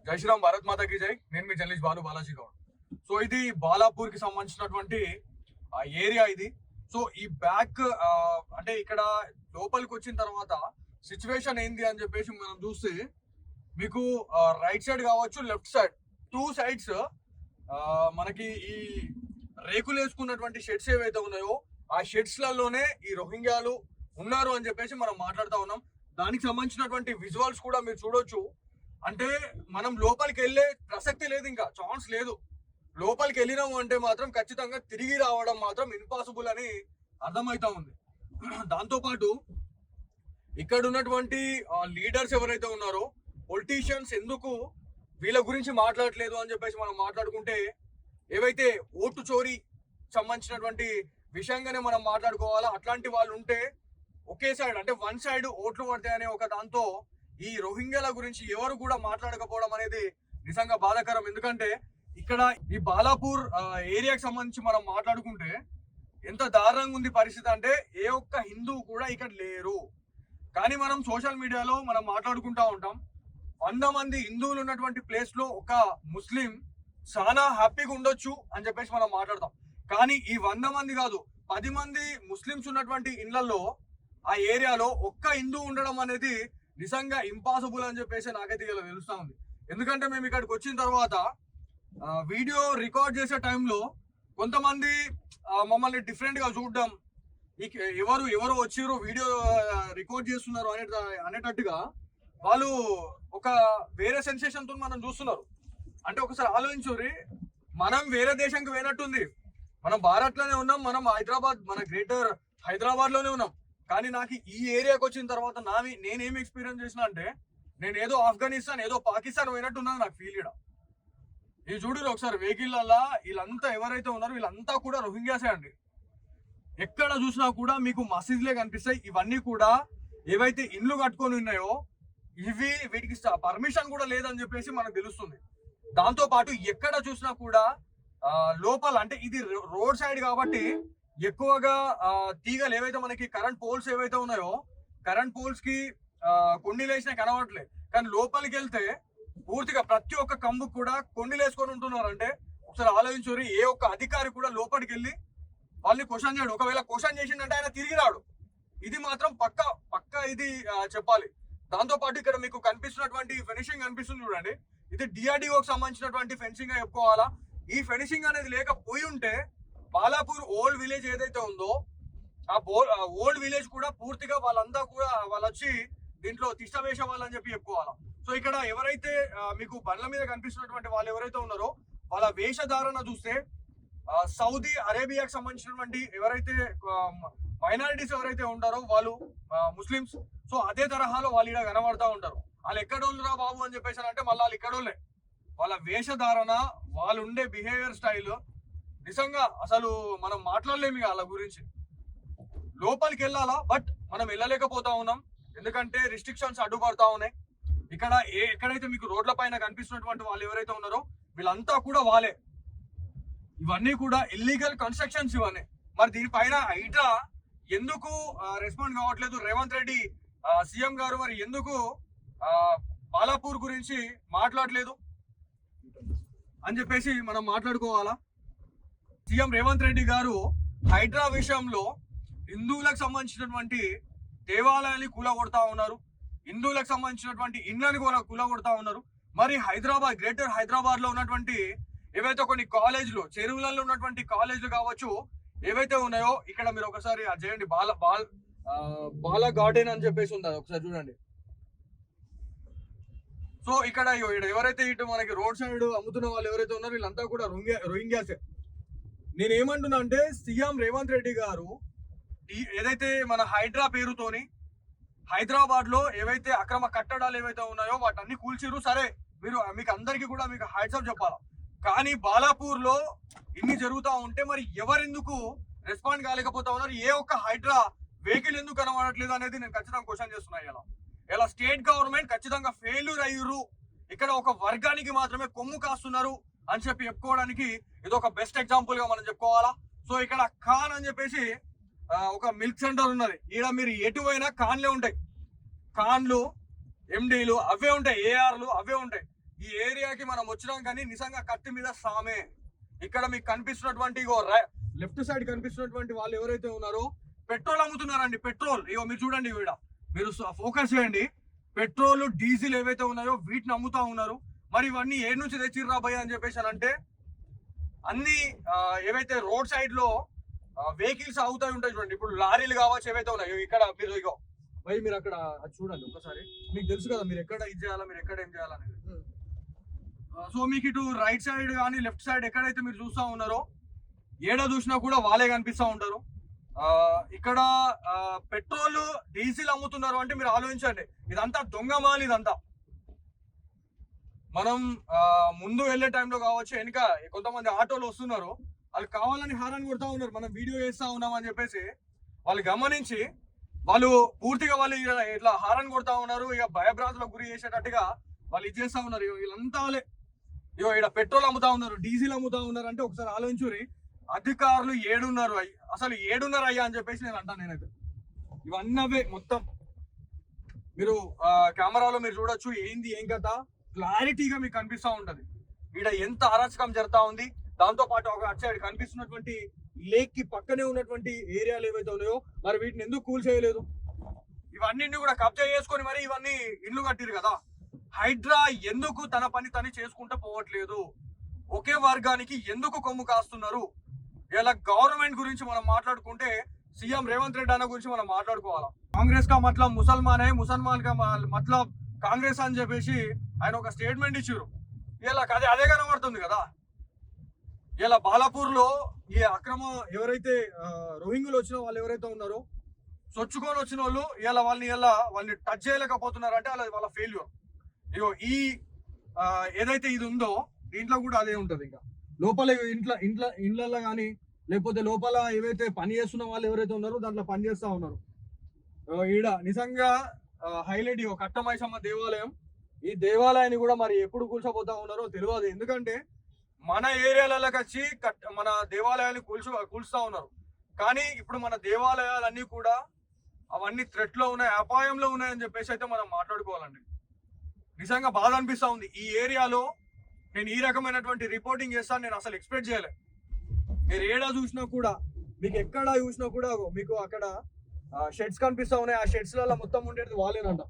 జై శ్రీరామ్, భారత్ మాతాకి జై. నేను మీ జర్నలిస్ట్ బాలాజీ గౌడ్. సో ఇది బాలాపూర్ కి సంబంధించినటువంటి ఏరియా ఇది. సో ఈ బ్యాక్ అంటే ఇక్కడ లోపలికి వచ్చిన తర్వాత సిచ్యువేషన్ ఏంది అని చెప్పేసి మనం చూస్తే మీకు రైట్ సైడ్ కావచ్చు, లెఫ్ట్ సైడ్, 2 సైడ్స్ మనకి ఈ రేకులు వేసుకున్నటువంటి షెడ్స్ ఏవైతే ఉన్నాయో ఆ షెడ్స్ లలోనే ఈ రోహింగ్యాలు ఉన్నారు అని చెప్పేసి మనం మాట్లాడుతూ ఉన్నాం. దానికి సంబంధించినటువంటి విజువల్స్ కూడా మీరు చూడొచ్చు. అంటే మనం లోపలికి వెళ్ళే ప్రసక్తి లేదు, ఇంకా ఛాన్స్ లేదు. లోపలికి వెళ్ళినాము అంటే మాత్రం ఖచ్చితంగా తిరిగి రావడం మాత్రం ఇంపాసిబుల్ అని అర్థమవుతా ఉంది. దాంతోపాటు ఇక్కడ ఉన్నటువంటి లీడర్స్ ఎవరైతే ఉన్నారో, పొలిటీషియన్స్ ఎందుకు వీళ్ళ గురించి మాట్లాడట్లేదు అని చెప్పేసి మనం మాట్లాడుకుంటే, ఏవైతే ఓటు చోరీ సంబంధించినటువంటి విషయంగానే మనం మాట్లాడుకోవాలా. అట్లాంటి వాళ్ళు ఉంటే ఒకే సైడ్ అంటే 1 సైడ్ ఓట్లు పడతాయనే ఒక దాంతో ఈ రోహింగ్యాల గురించి ఎవరు కూడా మాట్లాడకపోవడం అనేది నిజంగా బాధాకరం. ఎందుకంటే ఇక్కడ ఈ బాలాపూర్ ఏరియాకి సంబంధించి మనం మాట్లాడుకుంటే ఎంత దారుణంగా ఉంది పరిస్థితి అంటే, ఏ ఒక్క హిందూ కూడా ఇక్కడ లేరు. కానీ మనం సోషల్ మీడియాలో మనం మాట్లాడుకుంటా ఉంటాం, 100 మంది హిందువులు ఉన్నటువంటి ప్లేస్ లో ఒక ముస్లిం చాలా హ్యాపీగా ఉండొచ్చు అని చెప్పేసి మనం మాట్లాడతాం. కానీ ఈ 100 మంది కాదు, 10 మంది ముస్లిమ్స్ ఉన్నటువంటి ఇళ్లలో ఆ ఏరియాలో ఒక్క హిందూ ఉండడం అనేది నిజంగా ఇంపాసిబుల్ అని చెప్పేసి నాకైతే ఇలా తెలుస్తా ఉంది. ఎందుకంటే మేము ఇక్కడికి వచ్చిన తర్వాత వీడియో రికార్డ్ చేసే టైంలో కొంతమంది మమ్మల్ని డిఫరెంట్ గా చూడడం, ఎవరు వచ్చిర్రు వీడియో రికార్డ్ చేస్తున్నారు అనేటట్టుగా వాళ్ళు ఒక వేరే సెన్సేషన్ తో మనం చూస్తున్నారు. అంటే ఒకసారి ఆలోచించుర్రి, మనం వేరే దేశానికి పోయినట్టుంది. మనం భారత్ లోనే ఉన్నాం, మనం హైదరాబాద్, మన గ్రేటర్ హైదరాబాద్ లోనే ఉన్నాం. కానీ నాకు ఈ ఏరియాకి వచ్చిన తర్వాత నేనేమి ఎక్స్పీరియన్స్ చేసిన అంటే, నేను ఏదో ఆఫ్ఘనిస్తాన్, ఏదో పాకిస్తాన్ పోయినట్టున్నది నాకు ఫీల్ ఇడ. ఇది చూడరు ఒకసారి వెహికల్ అలా వీళ్ళంతా ఎవరైతే ఉన్నారో వీళ్ళంతా కూడా రోహింగ్యాసే అండి. ఎక్కడ చూసినా కూడా మీకు మసీదులే కనిపిస్తాయి. ఇవన్నీ కూడా ఏవైతే ఇండ్లు కట్టుకొని ఉన్నాయో వీటికి పర్మిషన్ కూడా లేదని చెప్పేసి మనకు తెలుస్తుంది. దాంతో పాటు ఎక్కడ చూసినా కూడా లోపల అంటే ఇది రోడ్ సైడ్ కాబట్టి ఎక్కువగా తీగలు ఏవైతే మనకి కరెంట్ పోల్స్ ఏవైతే ఉన్నాయో, కరెంట్ పోల్స్ కి కొండీలు వేసినా కనబడట్లేదు. కానీ లోపలికి వెళ్తే పూర్తిగా ప్రతి ఒక్క కంబు కూడా కొండీలు వేసుకొని ఉంటున్నారు. అంటే ఒకసారి ఆలోచించుర్రి, ఏ ఒక్క అధికారి కూడా లోపలికి వెళ్ళి వాళ్ళని క్వశ్చన్ చేయడు. ఒకవేళ క్వశ్చన్ చేసిందంటే ఆయన తిరిగి రాడు. ఇది మాత్రం పక్క ఇది చెప్పాలి. దాంతో పాటు ఇక్కడ మీకు కనిపిస్తున్నటువంటి ఫెన్సింగ్ కనిపిస్తుంది చూడండి, ఇది డిఆర్డిఓకి సంబంధించినటువంటి ఫెన్సింగ్ గా చెప్పుకోవాలా. ఈ ఫెన్సింగ్ అనేది లేకపోయి ఉంటే బాలాపూర్ ఓల్డ్ విలేజ్ ఏదైతే ఉందో ఆ ఓల్డ్ విలేజ్ కూడా పూర్తిగా వాళ్ళంతా కూడా వాళ్ళు వచ్చి దీంట్లో తిష్ట వేసే వాళ్ళని చెప్పి చెప్పుకోవాలా. సో ఇక్కడ ఎవరైతే మీకు బండ్ల మీద కనిపిస్తున్నటువంటి వాళ్ళు ఎవరైతే ఉన్నారో వాళ్ళ వేషధారణ చూస్తే సౌదీ అరేబియాకి సంబంధించినటువంటి ఎవరైతే మైనారిటీస్ ఎవరైతే ఉంటారో వాళ్ళు ముస్లిమ్స్, సో అదే తరహాలో వాళ్ళు ఇక్కడ కనబడతా ఉంటారు. వాళ్ళు ఎక్కడోళ్ళు రా బాబు అని చెప్పేసి అంటే మళ్ళీ వాళ్ళు ఇక్కడోళ్ళే. వాళ్ళ వేషధారణ, వాళ్ళు ఉండే బిహేవియర్ స్టైల్ నిజంగా అసలు మనం మాట్లాడలేము వాళ్ళ గురించి. లోపలికి వెళ్ళాలా, బట్ మనం వెళ్ళలేకపోతా ఉన్నాం ఎందుకంటే రిస్ట్రిక్షన్స్ అడ్డుపడతా ఉన్నాయి. ఇక్కడ ఎక్కడైతే మీకు రోడ్ల పైన కనిపిస్తున్నటువంటి వాళ్ళు ఎవరైతే ఉన్నారో వీళ్ళంతా కూడా వాళ్ళే. ఇవన్నీ కూడా ఇల్లీగల్ కన్స్ట్రక్షన్స్ ఇవన్నీ. మరి దీనిపైన హైడ్రా ఎందుకు రెస్పాండ్ కావట్లేదు? రేవంత్ రెడ్డి సీఎం గారు మరి ఎందుకు బాలాపూర్ గురించి మాట్లాడలేదు అని చెప్పేసి మనం మాట్లాడుకోవాలా. సీఎం రేవంత్ రెడ్డి గారు హైడ్రా విషయంలో హిందువులకు సంబంధించినటువంటి దేవాలయాన్ని కూలగొడతా ఉన్నారు, హిందువులకు సంబంధించినటువంటి ఇండ్లని కూడా కూలగొడతా ఉన్నారు. మరి హైదరాబాద్, గ్రేటర్ హైదరాబాద్ లో ఉన్నటువంటి ఏవైతే కొన్ని కాలేజీలు, చెరువులలో ఉన్నటువంటి కాలేజీలు కావచ్చు ఏవైతే ఉన్నాయో, ఇక్కడ మీరు ఒకసారి చేయండి, బాల గార్డెన్ అని చెప్పేసి ఉంది, ఒకసారి చూడండి. సో ఇక్కడ ఎవరైతే ఇటు మనకి రోడ్ సైడ్ అమ్ముతున్న వాళ్ళు ఎవరైతే ఉన్నారో వీళ్ళంతా కూడా రోహింగ్యాసే. నేనేమంటున్నా అంటే, సీఎం రేవంత్ రెడ్డి గారు ఏదైతే మన హైడ్రా పేరుతోని హైదరాబాద్ లో ఏవైతే అక్రమ కట్టడాలు ఏవైతే ఉన్నాయో వాటన్ని కూల్చిరు. సరే, మీకు అందరికీ కూడా మీకు హ్యాట్సాప్ చెప్పాలా. కానీ బాలాపూర్ లో ఇన్ని జరుగుతూ ఉంటే మరి ఎవరెందుకు రెస్పాండ్ కాలేకపోతా ఉన్నారు? ఏ ఒక్క హైడ్రా వెహికల్ ఎందుకు కనబడట్లేదు అనేది నేను ఖచ్చితంగా క్వశ్చన్ చేస్తున్నా. ఇలా స్టేట్ గవర్నమెంట్ ఖచ్చితంగా ఫెయిల్యూర్ అయ్యారు, ఇక్కడ ఒక వర్గానికి మాత్రమే కొమ్ము కాస్తున్నారు అని చెప్పి చెప్పుకోవడానికి ఇది ఒక బెస్ట్ ఎగ్జాంపుల్ గా మనం చెప్పుకోవాలా. సో ఇక్కడ ఖాన్ అని చెప్పేసి ఒక మిల్క్ సెంటర్ ఉన్నది. ఈడ మీరు ఎటువైనా ఖాన్లే ఉంటాయి, ఖాన్లు, ఎండీలు అవే ఉంటాయి, ఏఆర్లు అవే ఉంటాయి. ఈ ఏరియా ఏరియాకి మనం వచ్చినాం కానీ నిజంగా కత్తి మీద సామే. ఇక్కడ మీకు కనిపిస్తున్నటువంటి లెఫ్ట్ సైడ్ కనిపిస్తున్నటువంటి వాళ్ళు ఎవరైతే ఉన్నారో పెట్రోల్ అమ్ముతున్నారండి. పెట్రోల్ ఇగో మీరు చూడండి, మీరు ఫోకస్ చేయండి. పెట్రోల్ డీజిల్ ఏవైతే ఉన్నాయో వీటిని అమ్ముతా ఉన్నారు. మరి ఇవన్నీ ఏడు నుంచి తెచ్చిర్రా భయ్య అని చెప్పేసి అంటే అన్ని ఏవైతే రోడ్ సైడ్ లో వెహికల్స్ అవుతాయి ఉంటాయి చూడండి. ఇప్పుడు లారీలు కావచ్చు ఏవైతే ఉన్నాయో ఇక్కడ మీరు ఇగో భయ్ మీరు అక్కడ అది చూడండి ఒకసారి. మీకు తెలుసు కదా మీరు ఎక్కడ ఇది చేయాలా, మీరు ఎక్కడ ఏం చేయాలనేది. సో మీకు ఇటు రైట్ సైడ్ కానీ లెఫ్ట్ సైడ్ ఎక్కడైతే మీరు చూస్తా ఉన్నారో ఏడో చూసినా కూడా వాళ్ళే కనిపిస్తా ఉంటారు. ఇక్కడ పెట్రోల్ డీజిల్ అమ్ముతున్నారు అంటే మీరు ఆలోచించండి, ఇదంతా దొంగమాలి. ఇదంతా మనం ముందు వెళ్ళే టైంలో కావచ్చు, వెనుక కొంతమంది ఆటోలు వస్తున్నారు, వాళ్ళు కావాలని హారన్ కొడతా ఉన్నారు, మనం వీడియో చేస్తా ఉన్నాం అని చెప్పేసి వాళ్ళు గమనించి వాళ్ళు పూర్తిగా వాళ్ళు ఇట్లా హారన్ కొడతా ఉన్నారు. ఇక భయభ్రాంతులకు గురి చేసేటట్టుగా వాళ్ళు ఇది చేస్తా ఉన్నారు. వీళ్ళంతా వాళ్ళే ఇగో ఇక్కడ పెట్రోల్ అమ్ముతా ఉన్నారు, డీజిల్ అమ్ముతా ఉన్నారు అంటే ఒకసారి ఆలోచించురి. అధికారులు ఏడున్నారు అసలు ఏడున్నారు అయ్యా అని చెప్పేసి నేను అంటాను. నేనైతే ఇవన్నవే మొత్తం మీరు కెమెరాలో మీరు చూడొచ్చు ఏంది ఏం కథ క్లారిటీగా మీకు కనిపిస్తా ఉంటది. ఇక్కడ ఎంత అరాచకం జరుగుతా ఉంది. దాంతో పాటు ఒక అటు సైడ్ కనిపిస్తున్నటువంటి లేక్ కి పక్కనే ఉన్నటువంటి ఏరియాలు ఏవైతే ఉన్నాయో మరి వీటిని ఎందుకు కూల్ చేయలేదు? ఇవన్నీ కూడా కబ్జా చేసుకొని మరి ఇవన్నీ ఇల్లు కట్టిరు కదా. హైడ్రా ఎందుకు తన పని తను చేసుకుంటూ పోవట్లేదు? ఒకే వర్గానికి ఎందుకు కొమ్ము కాస్తున్నారు? ఇలా గవర్నమెంట్ గురించి మనం మాట్లాడుకుంటే సీఎం రేవంత్ రెడ్డి అన్న గురించి మనం మాట్లాడుకోవాలా. కాంగ్రెస్ కా మతలబ్ ముసల్మాన్ ముసల్మాన్ కా మతలబ్ కాంగ్రెస్ అని చెప్పేసి ఆయన ఒక స్టేట్మెంట్ ఇచ్చారు. ఇలా అదే కనబడుతుంది కదా. ఇలా బాలాపూర్ లో ఈ అక్రమ ఎవరైతే రోహింగ్యులు వచ్చిన వాళ్ళు ఎవరైతే ఉన్నారో సొచ్చుకొని వచ్చిన వాళ్ళు వాళ్ళని టచ్ చేయలేకపోతున్నారు అంటే వాళ్ళ ఫెయిల్యూర్. ఇగో ఈ ఏదైతే ఇది ఉందో దీంట్లో కూడా అదే ఉంటది. ఇంకా లోపల ఇండ్లలో కానీ లేకపోతే లోపల ఏవైతే పని చేస్తున్న వాళ్ళు ఎవరైతే ఉన్నారో దాంట్లో పని చేస్తా ఉన్నారు. ఈడ నిజంగా హైలైట్ ఇగో కట్టమైసమ్మ దేవాలయం. ఈ దేవాలయాన్ని కూడా మరి ఎప్పుడు కూల్చబోతా ఉన్నారో తెలియదు. ఎందుకంటే మన ఏరియాలలోకి వచ్చి మన దేవాలయాన్ని కూల్చుతా ఉన్నారు. కానీ ఇప్పుడు మన దేవాలయాలన్నీ కూడా అవన్నీ థ్రెట్ లో ఉన్నాయి, అపాయంలో ఉన్నాయని చెప్పేసి అయితే మనం మాట్లాడుకోవాలండి. నిజంగా బాధ అనిపిస్తా ఉంది. ఈ ఏరియాలో నేను ఈ రకమైనటువంటి రిపోర్టింగ్ చేస్తాను నేను అసలు ఎక్స్పెక్ట్ చేయలే. మీరు ఏడా చూసినా కూడా మీకు ఎక్కడ చూసినా కూడా మీకు అక్కడ షెడ్స్ కనిపిస్తా ఉన్నాయి. ఆ షెడ్స్ లలో మొత్తం ఉండేది వాళ్ళేనంట.